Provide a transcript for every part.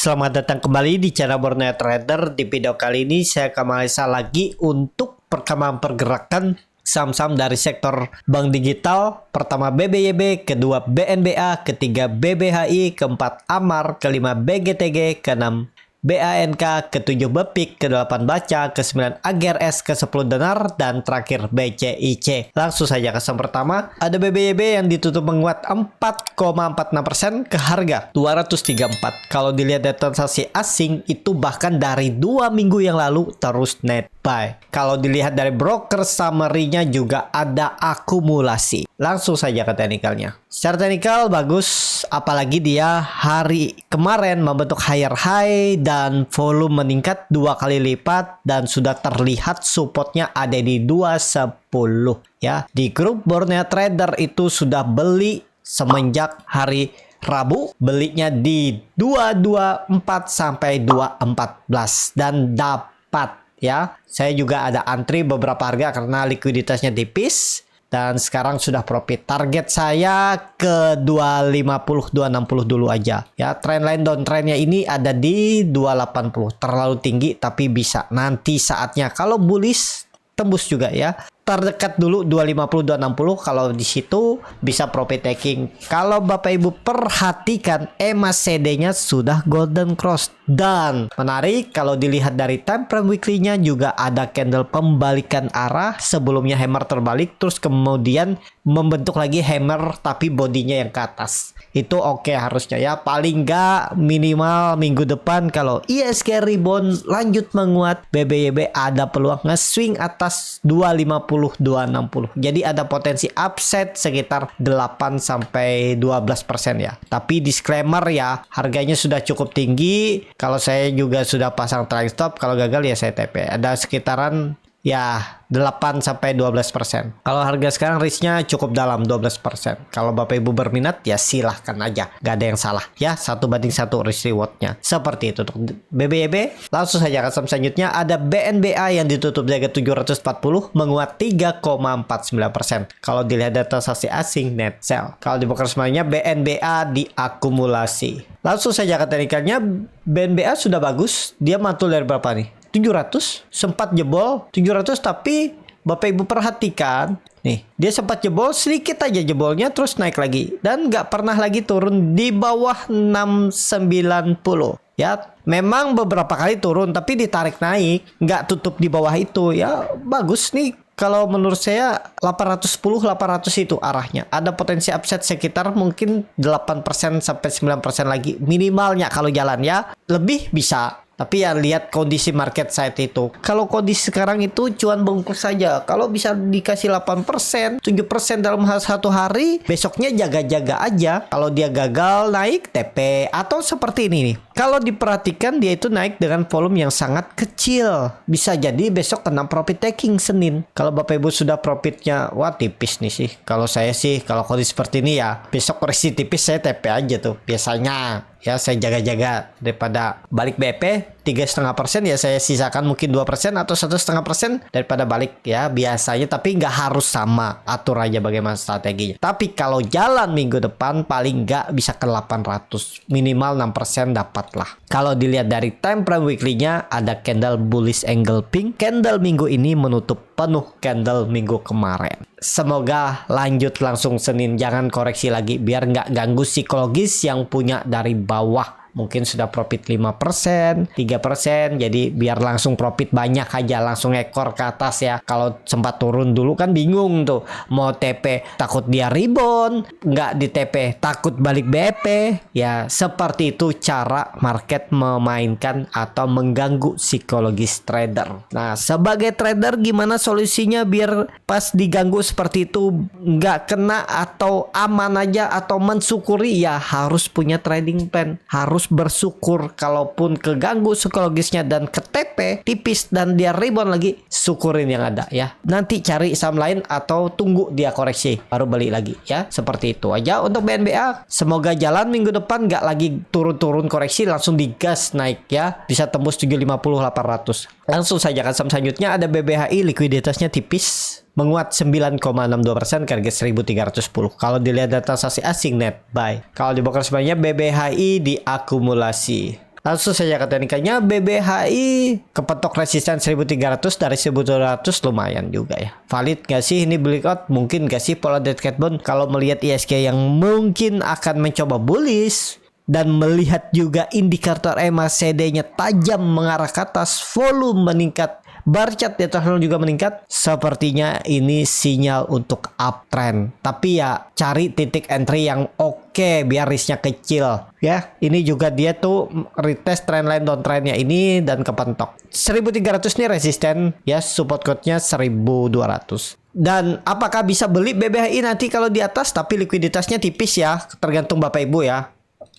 Selamat datang kembali di channel Borneo Trader. Di video kali ini saya akan menganalisa lagi untuk perkembangan pergerakan saham-saham dari sektor bank digital. Pertama BBYB, kedua BNBA, ketiga BBHI, keempat Amar, kelima BGTG, keenam BANK, ke-7 Bepik, ke-8 Baca, ke-9 AGRS, ke-10 Denar, dan terakhir BCIC. Langsung saja ke saham pertama. Ada BBYB yang ditutup menguat 4,46% ke harga 234. Kalau dilihat dari transaksi asing itu bahkan dari 2 minggu yang lalu terus net buy. Kalau dilihat dari broker summary-nya juga ada akumulasi. Langsung saja ke teknikalnya. Secara teknikal bagus, apalagi dia hari kemarin membentuk higher high dan volume meningkat 2 kali lipat dan sudah terlihat supportnya ada di 210 ya. Di grup Borneo Trader itu sudah beli semenjak hari Rabu, belinya di 224 sampai 214 dan dapat ya. Saya juga ada antri beberapa harga karena likuiditasnya tipis. Dan sekarang sudah profit. Target saya ke 250, 260 dulu aja. Ya, trendline downtrendnya ini ada di 280. Terlalu tinggi tapi bisa. Nanti saatnya kalau bullish tembus juga ya. Terdekat dulu 250, 260. Kalau di situ bisa profit taking. Kalau Bapak Ibu perhatikan EMA CD-nya sudah golden cross. Dan menarik kalau dilihat dari time frame weekly-nya juga ada candle pembalikan arah. Sebelumnya hammer terbalik terus kemudian membentuk lagi hammer tapi bodinya yang ke atas. Itu oke harusnya ya. Paling nggak minimal minggu depan kalau ISG rebound lanjut menguat, BBYB ada peluang nge-swing atas 250, 260. Jadi ada potensi upside sekitar 8 sampai 12% ya. Tapi disclaimer ya, harganya sudah cukup tinggi. Kalau saya juga sudah pasang trailing stop, kalau gagal ya saya TP. Ada sekitaran ya 8 sampai 12%. Kalau harga sekarang risknya cukup dalam 12%. Kalau Bapak Ibu berminat ya silahkan aja. Gak ada yang salah ya. 1/1 risk rewardnya. Seperti itu untuk BBYB. Langsung saja ke saham selanjutnya ada BNBA yang ditutup di harga 740 menguat 3,49%. Kalau dilihat data transaksi asing net sell. Kalau di broker semuanya BNBA diakumulasi. Langsung saja ke teknikalnya, BNBA sudah bagus. Dia mantul dari berapa nih? 700, sempat jebol 700, tapi Bapak Ibu perhatikan nih, dia sempat jebol sedikit aja jebolnya terus naik lagi dan nggak pernah lagi turun di bawah 690 ya. Memang beberapa kali turun tapi ditarik naik, nggak tutup di bawah itu ya. Bagus nih. Kalau menurut saya 810, 800 itu arahnya. Ada potensi upside sekitar mungkin 8% sampai 9% lagi minimalnya kalau jalan ya. Lebih bisa. Tapi ya lihat kondisi market saat itu. Kalau kondisi sekarang itu cuan bungkus saja. Kalau bisa dikasih 8%, 7% dalam satu hari, besoknya jaga-jaga aja. Kalau dia gagal naik TP atau seperti ini nih. Kalau diperhatikan dia itu naik dengan volume yang sangat kecil. Bisa jadi besok kena profit taking Senin. Kalau Bapak Ibu sudah profitnya, wah tipis nih sih. Kalau saya sih, kalau kondisi seperti ini ya, besok koreksi tipis saya TP aja tuh. Biasanya ya saya jaga-jaga daripada balik BP 3,5% ya saya sisakan mungkin 2% atau 1,5% daripada balik ya biasanya, tapi nggak harus sama, atur aja bagaimana strateginya. Tapi kalau jalan minggu depan paling nggak bisa ke 800, minimal 6% dapat lah. Kalau dilihat dari time frame weekly-nya ada candle bullish angle pink, candle minggu ini menutup penuh candle minggu kemarin. Semoga lanjut langsung Senin, jangan koreksi lagi biar nggak ganggu psikologis yang punya dari bawah. Mungkin sudah profit 5%, 3%, jadi biar langsung profit banyak aja, langsung ekor ke atas ya. Kalau sempat turun dulu kan bingung tuh, mau TP takut dia rebound, nggak di TP takut balik BP. Ya seperti itu cara market memainkan atau mengganggu psikologis trader. Nah sebagai trader gimana solusinya biar pas diganggu seperti itu nggak kena atau aman aja atau mensyukuri? Ya harus punya trading plan, harus bersyukur. Kalaupun keganggu psikologisnya dan ke TP tipis dan dia rebound lagi, syukurin yang ada ya. Nanti cari saham lain atau tunggu dia koreksi baru beli lagi ya. Seperti itu aja untuk BNBA. Semoga jalan minggu depan, nggak lagi turun-turun koreksi, langsung digas naik ya. Bisa tembus 750, 800. Langsung saja kan saham selanjutnya ada BBHI, likuiditasnya tipis. menguat 9,62% ke harga 1.310. Kalau dilihat data transaksi asing net buy. Kalau di broker sebenarnya BBHI diakumulasi. Langsung saja ke teknikanya, BBHI kepentok resisten 1300 dari 1200 lumayan juga ya. Valid gak sih ini breakout? Mungkin gak sih pola dead cat bone? Kalau melihat ISG yang mungkin akan mencoba bullish dan melihat juga indikator MACD-nya tajam mengarah ke atas, volume meningkat, bar chart di atas juga meningkat, sepertinya ini sinyal untuk uptrend. Tapi ya cari titik entry yang oke biar risknya kecil ya. Ini juga dia tuh retest trendline downtrendnya ini dan kepentok 1300 nih resisten ya, support code-nya 1200. Dan apakah bisa beli BBHI nanti kalau di atas tapi likuiditasnya tipis ya, tergantung Bapak Ibu ya.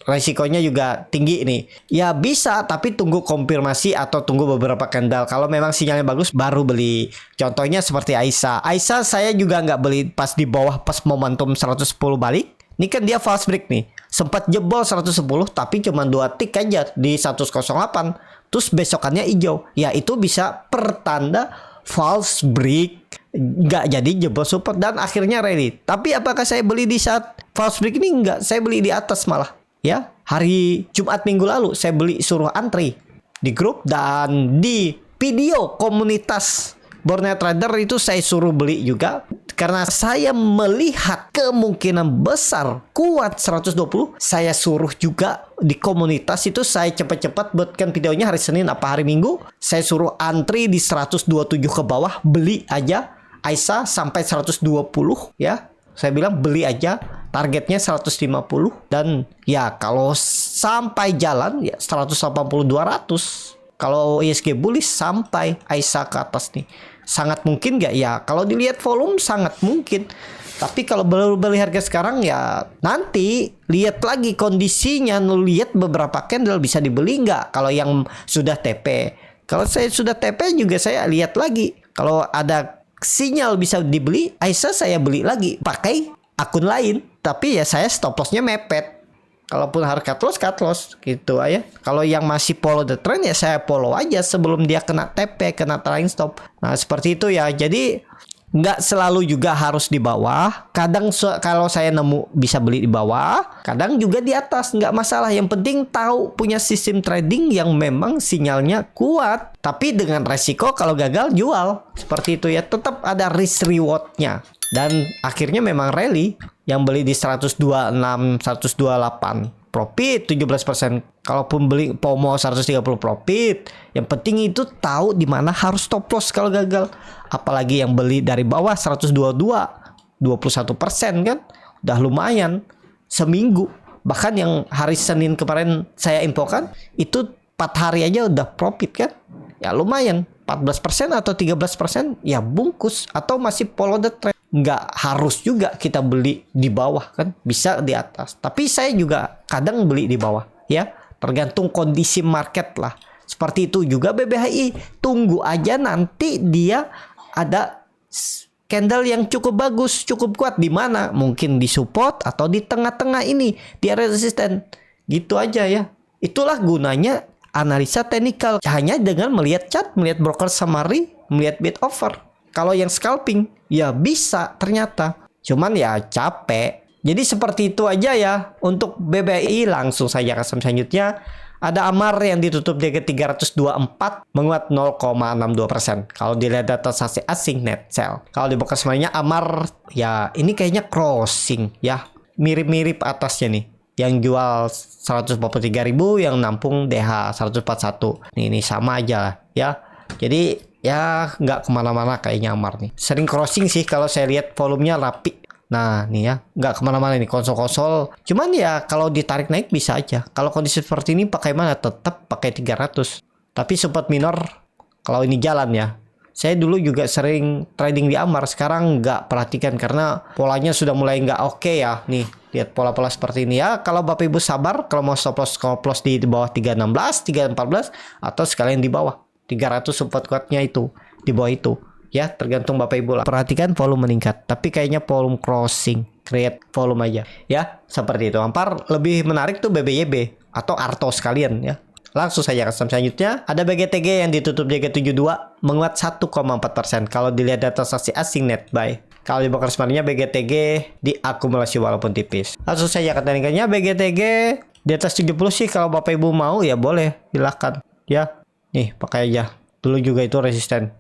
Resikonya juga tinggi nih. Ya bisa, tapi tunggu konfirmasi atau tunggu beberapa candle. Kalau memang sinyalnya bagus, baru beli. Contohnya seperti Aisyah. Aisyah saya juga nggak beli pas di bawah, pas momentum 110 balik. Ini kan dia false break nih. Sempat jebol 110, tapi cuma 2 tick aja di 108. Terus besokannya hijau. Ya itu bisa pertanda false break. Nggak jadi jebol support dan akhirnya rally. Tapi apakah saya beli di saat false break ini? Nggak, saya beli di atas malah. Ya, hari Jumat minggu lalu saya beli suruh antri di grup dan di video komunitas Borneo Trader itu saya suruh beli juga karena saya melihat kemungkinan besar kuat 120. Saya suruh juga di komunitas itu, saya cepat-cepat buatkan videonya hari Senin apa hari Minggu. Saya suruh antri di 127 ke bawah, beli aja Aisyah sampai 120 ya. Saya bilang beli aja, targetnya 150 dan ya kalau sampai jalan ya 180 200. Kalau ISG bullish sampai Aisyah ke atas nih. Sangat mungkin nggak ya? Kalau dilihat volume sangat mungkin. Tapi kalau beli harga sekarang ya nanti lihat lagi kondisinya, lihat beberapa candle bisa dibeli nggak kalau yang sudah TP. Kalau saya sudah TP juga saya lihat lagi. Kalau ada sinyal bisa dibeli, Aisyah saya beli lagi pakai akun lain, tapi ya saya stop lossnya mepet. Kalaupun harga cut loss gitu aja. Kalau yang masih follow the trend ya saya follow aja sebelum dia kena TP, kena trailing stop. Nah seperti itu ya. Jadi nggak selalu juga harus di bawah. Kadang kalau saya nemu bisa beli di bawah, kadang juga di atas, nggak masalah. Yang penting tahu punya sistem trading yang memang sinyalnya kuat. Tapi dengan resiko kalau gagal jual. Seperti itu ya, tetap ada risk rewardnya. Dan akhirnya memang rally yang beli di 126, 128. Profit 17%. Kalaupun beli POMO 130 profit. Yang penting itu tahu di mana harus stop loss kalau gagal. Apalagi yang beli dari bawah 122, 21% kan. Udah lumayan seminggu. Bahkan yang hari Senin kemarin saya infokan itu 4 hari aja udah profit kan. Ya lumayan, 14% atau 13% ya bungkus atau masih follow the trend. Nggak harus juga kita beli di bawah kan, bisa di atas. Tapi saya juga kadang beli di bawah ya, tergantung kondisi market lah. Seperti itu juga BBHI, tunggu aja nanti dia ada candle yang cukup bagus, cukup kuat di mana? Mungkin di support atau di tengah-tengah ini, di area resisten. Gitu aja ya. Itulah gunanya analisa teknikal, hanya dengan melihat chart, melihat broker summary, melihat bid offer. Kalau yang scalping ya bisa ternyata, cuman ya capek. Jadi seperti itu aja ya untuk BBI. Langsung saja ke selanjutnya. Ada Amar yang ditutup di 324 menguat 0,62%. Kalau dilihat data saksi asing net sell. Kalau dibuka semuanya Amar ya ini kayaknya crossing ya. Mirip-mirip atasnya nih. Yang jual 143.000, yang nampung DH 141. Ini sama aja ya. Jadi ya nggak kemana-mana kayaknya Amar nih. Sering crossing sih kalau saya lihat volumenya rapi. Nah nih ya, nggak kemana-mana nih, konsol-konsol. Cuman ya kalau ditarik naik bisa aja. Kalau kondisi seperti ini pakai mana? Tetap pakai 300. Tapi support minor kalau ini jalan ya. Saya dulu juga sering trading di Amar, sekarang nggak perhatikan karena polanya sudah mulai nggak oke ya. Nih, lihat pola-pola seperti ini ya. Kalau Bapak Ibu sabar, kalau mau stop loss di bawah 316, 314 atau sekalian di bawah 300 support kuatnya itu di bawah itu ya, tergantung Bapak Ibu lah. Perhatikan volume meningkat, tapi kayaknya volume crossing, create volume aja ya, seperti itu. Ampar lebih menarik tuh BBYB atau Arto sekalian ya. Langsung saja ke selanjutnya. Ada BGTG yang ditutup di 72 menguat 1,4%. Kalau dilihat data saksi asing net buy. Kalau di broker sebenarnya BGTG diakumulasi walaupun tipis. Langsung saja ke teknikannya. BGTG Di atas 70 sih kalau Bapak Ibu mau ya boleh, silahkan ya. Nih pakai aja. Dulu juga itu resisten.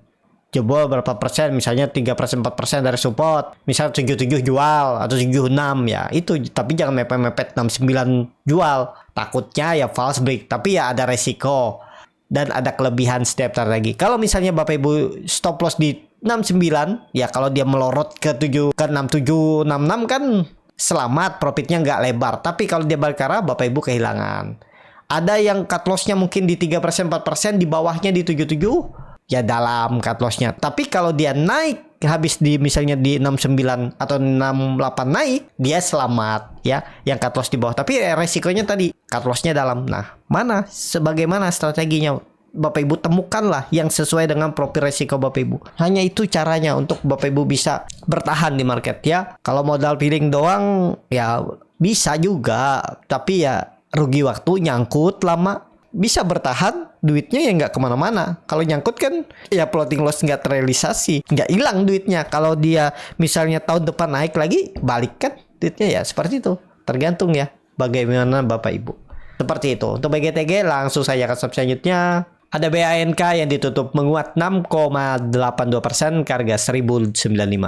Jebol berapa persen, misalnya 3% 4% dari support, misal 77 jual atau 76 ya itu, tapi jangan mepet-mepet 69 jual, takutnya ya false break, tapi ya ada resiko dan ada kelebihan setiap lagi. Kalau misalnya Bapak Ibu stop loss di 69 ya, kalau dia melorot ke 67 66 kan selamat, profitnya nggak lebar, tapi kalau dia balik ke arah Bapak Ibu kehilangan. Ada yang cut lossnya mungkin di 3% 4%, di bawahnya di 77 ya dalam cut lossnya. Tapi kalau dia naik habis di misalnya di 69 atau 68 naik, dia selamat ya yang cut loss di bawah. Tapi resikonya tadi cut lossnya dalam. Nah, sebagaimana strateginya Bapak Ibu temukanlah yang sesuai dengan profil resiko Bapak Ibu. Hanya itu caranya untuk Bapak Ibu bisa bertahan di market ya. Kalau modal feeling doang ya bisa juga, tapi ya rugi waktu, nyangkut lama. Bisa bertahan, duitnya ya nggak kemana-mana. Kalau nyangkut kan ya floating loss nggak terrealisasi, nggak hilang duitnya. Kalau dia misalnya tahun depan naik lagi, balik kan duitnya ya, seperti itu. Tergantung ya bagaimana Bapak Ibu. Seperti itu. Untuk BGTG langsung saya ke sub selanjutnya. Ada BANK yang ditutup menguat 6,82% ke harga 1095.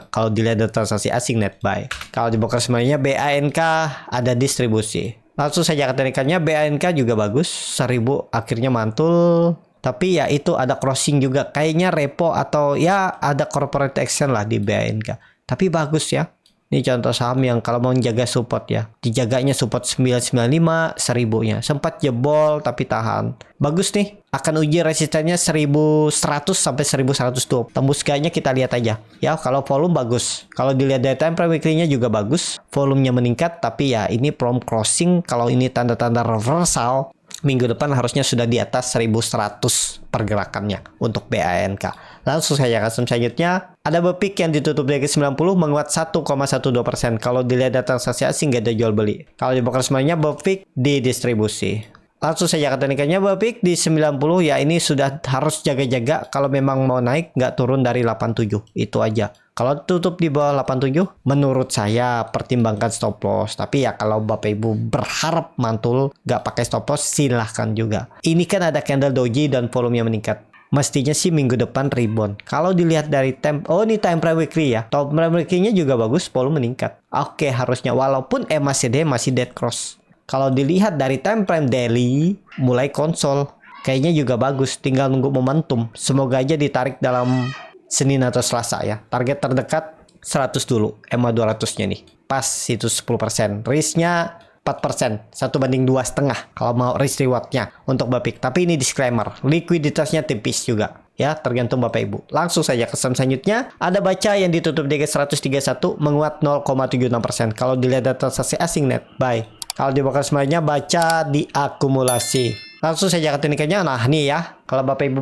Kalau dilihat dari transaksi asing net buy. Kalau di broker semuanya BANK ada distribusi. Langsung saja ketarikannya, BANK juga bagus, 1000 akhirnya mantul. Tapi ya itu ada crossing juga, kayaknya repo atau ya ada corporate action lah di BANK. Tapi bagus ya. Ini contoh saham yang kalau mau menjaga support ya. Dijaganya support 995, 1000-nya. Sempat jebol tapi tahan. Bagus nih. Akan uji resistennya 1100 sampai 1120. Tembus kayaknya kita lihat aja. Ya, kalau volume bagus. Kalau dilihat dari time frame weekly-nya juga bagus. Volumenya meningkat, tapi ya ini from crossing. Kalau ini tanda-tanda reversal, minggu depan harusnya sudah di atas 1100 pergerakannya untuk BANK. Langsung saya akan selanjutnya. Ada BPIK yang ditutup di 90 menguat 1,12%. Kalau dilihat data transaksi asing nggak ada jual beli. Kalau di broker semuanya BPIK didistribusi. Langsung saja ketarikannya BPIK di 90 ya, ini sudah harus jaga-jaga kalau memang mau naik nggak turun dari 87. Itu aja. Kalau tutup di bawah 87, menurut saya pertimbangkan stop loss. Tapi ya kalau Bapak Ibu berharap mantul nggak pakai stop loss, silahkan juga. Ini kan ada candle doji dan volumenya meningkat. Mestinya sih minggu depan rebound. Kalau dilihat dari ini time frame weekly ya. Time frame weekly-nya juga bagus, volume meningkat. Oke, harusnya walaupun MACD masih dead cross. Kalau dilihat dari time frame daily, mulai konsol. Kayaknya juga bagus, tinggal nunggu momentum. Semoga aja ditarik dalam Senin atau Selasa ya. Target terdekat 100 dulu, EMA 200-nya nih. Pas itu 10%. Risk-nya 4%, 1/2,5 kalau mau risk rewardnya untuk BPIK. Tapi ini disclaimer, likuiditasnya tipis juga ya, tergantung Bapak Ibu. Langsung saja ke saham selanjutnya. Ada Baca yang ditutup di 131 menguat 0,76%. Kalau dilihat data transaksi asing net buy. Kalau di broker semuanya Baca diakumulasi. Langsung saja ke tekniknya. Nah nih ya, kalau Bapak Ibu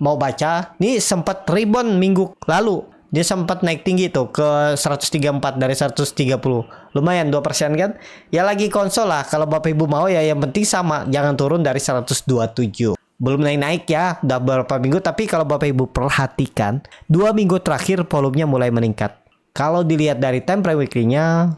mau baca, nih sempat rebound minggu lalu. Dia sempat naik tinggi tuh ke 134 dari 130. Lumayan 2% kan? Ya lagi konsol lah. Kalau Bapak Ibu mau ya yang penting sama, jangan turun dari 127. Belum naik-naik ya, udah beberapa minggu. Tapi kalau Bapak Ibu perhatikan, 2 minggu terakhir volumenya mulai meningkat. Kalau dilihat dari time frame weekly-nya,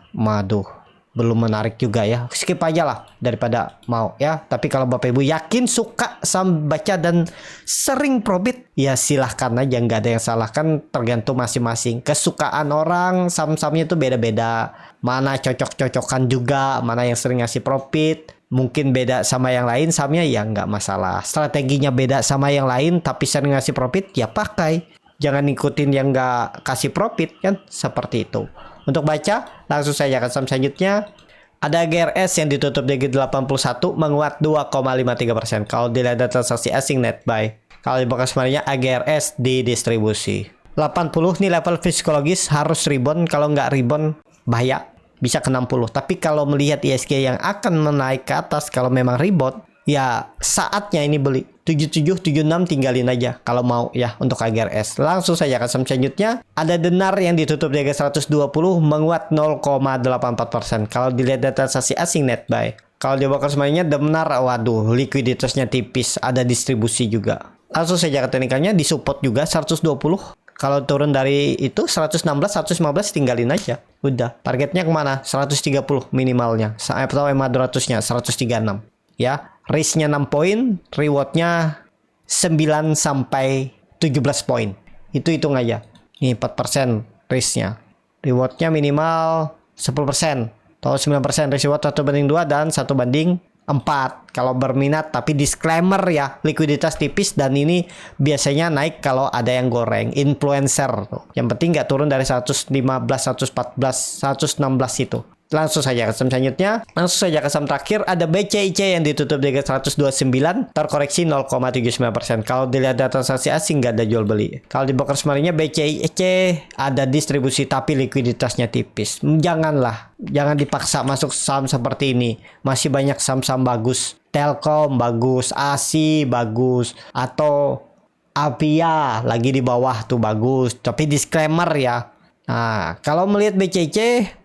belum menarik juga ya, skip aja lah daripada mau ya. Tapi kalau Bapak Ibu yakin suka saham Baca dan sering profit, ya silahkan aja, nggak ada yang salah, kan tergantung masing-masing kesukaan orang. Saham-sahamnya itu beda-beda, mana cocok-cocokan juga, mana yang sering ngasih profit. Mungkin beda sama yang lain sahamnya ya nggak masalah. Strateginya beda sama yang lain tapi sering ngasih profit ya pakai, jangan ikutin yang nggak kasih profit kan, seperti itu. Untuk Baca, langsung saja ke saham selanjutnya. Ada GRS yang ditutup di 81 menguat 2,53%. Kalau dilihat data transaksi asing net buy. Kalau di broker semuanya AGRS didistribusi. 80 nih level psikologis, harus rebound. Kalau nggak rebound bahaya, bisa ke 60. Tapi kalau melihat ISG yang akan menaik ke atas, kalau memang rebound, ya saatnya ini beli. 77, 76 tinggalin aja kalau mau ya untuk AGRS. Langsung saja ke saham selanjutnya. Ada Denar yang ditutup di 120 menguat 0,84%. Kalau dilihat data transaksi asing net buy. Kalau di broker semuanya Denar, waduh, likuiditasnya tipis, ada distribusi juga. Langsung saja ke teknikalnya, di support juga 120. Kalau turun dari itu 116, 115 tinggalin aja. Udah. Targetnya kemana? 130 minimalnya. Atau EMA 200-nya 136. Ya. Risk-nya 6 poin. Reward-nya 9 sampai 17 poin. Itu hitung aja. Ini 4% risk-nya. Reward-nya minimal 10%. Atau 9% risk reward 1/2 dan 1/4 kalau berminat, tapi disclaimer ya, likuiditas tipis dan ini biasanya naik kalau ada yang goreng influencer tuh. Yang penting nggak turun dari 115, 114, 116 itu. Langsung saja ke saham selanjutnya. Langsung saja ke saham terakhir, ada BCIC yang ditutup di 129, terkoreksi 0,79%. Kalau dilihat data transaksi asing nggak ada jual beli. Kalau di broker semarinya BCIC ada distribusi tapi likuiditasnya tipis. Jangan dipaksa masuk saham seperti ini. Masih banyak saham-saham bagus. Telkom bagus, ASI bagus, atau Avia lagi di bawah tuh bagus. Tapi disclaimer ya. Nah, kalau melihat BCIC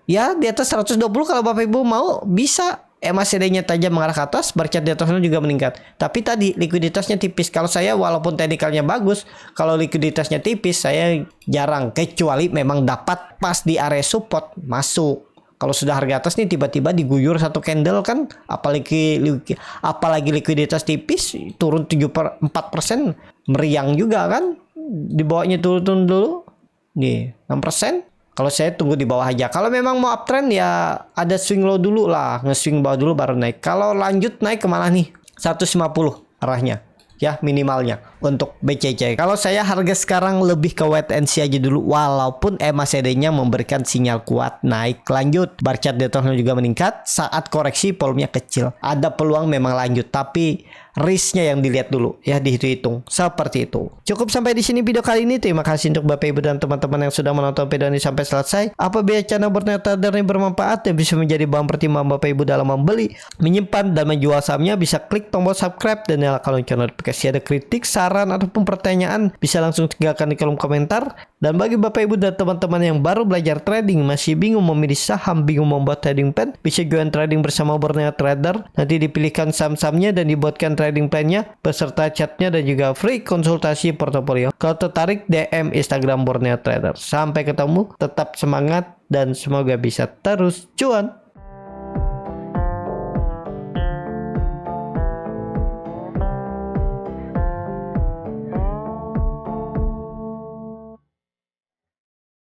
ya di atas 120 kalau Bapak Ibu mau bisa. MACD-nya tajam mengarah ke atas, bar chart di atasnya juga meningkat. Tapi tadi likuiditasnya tipis. Kalau saya walaupun teknikalnya bagus, kalau likuiditasnya tipis saya jarang, kecuali memang dapat pas di area support masuk. Kalau sudah harga atas nih tiba-tiba diguyur satu candle kan, apalagi likuiditas tipis turun 4%, meriang juga kan. Di bawahnya turun dulu. Nih, 6%. Kalau saya tunggu di bawah aja. Kalau memang mau uptrend ya ada swing low dulu lah. Nge-swing bawah dulu baru naik. Kalau lanjut naik kemana nih? 150 arahnya. Ya minimalnya untuk BCC. Kalau saya harga sekarang lebih ke wait and see aja dulu. Walaupun MACD-nya memberikan sinyal kuat naik lanjut. Bar chart di atasnya juga meningkat. Saat koreksi volumenya kecil. Ada peluang memang lanjut. Tapi risknya yang dilihat dulu ya, dihitung seperti itu. Cukup sampai di sini video kali ini. Terima kasih untuk Bapak Ibu dan teman-teman yang sudah menonton video ini sampai selesai. Apabila channel Borneo Trader ini bermanfaat dan bisa menjadi bahan pertimbangan Bapak Ibu dalam membeli, menyimpan dan menjual sahamnya, bisa klik tombol subscribe dan nyalakan lonceng notifikasi. Ada kritik, saran ataupun pertanyaan bisa langsung tinggalkan di kolom komentar. Dan bagi Bapak Ibu dan teman-teman yang baru belajar trading, masih bingung memilih saham, bingung membuat trading plan, bisa join trading bersama Borneo Trader. Nanti dipilihkan saham-sahamnya dan dibuatkan trading plan-nya beserta chatnya dan juga free konsultasi portofolio. Kalau tertarik DM Instagram Borneo Trader. Sampai ketemu, tetap semangat dan semoga bisa terus cuan.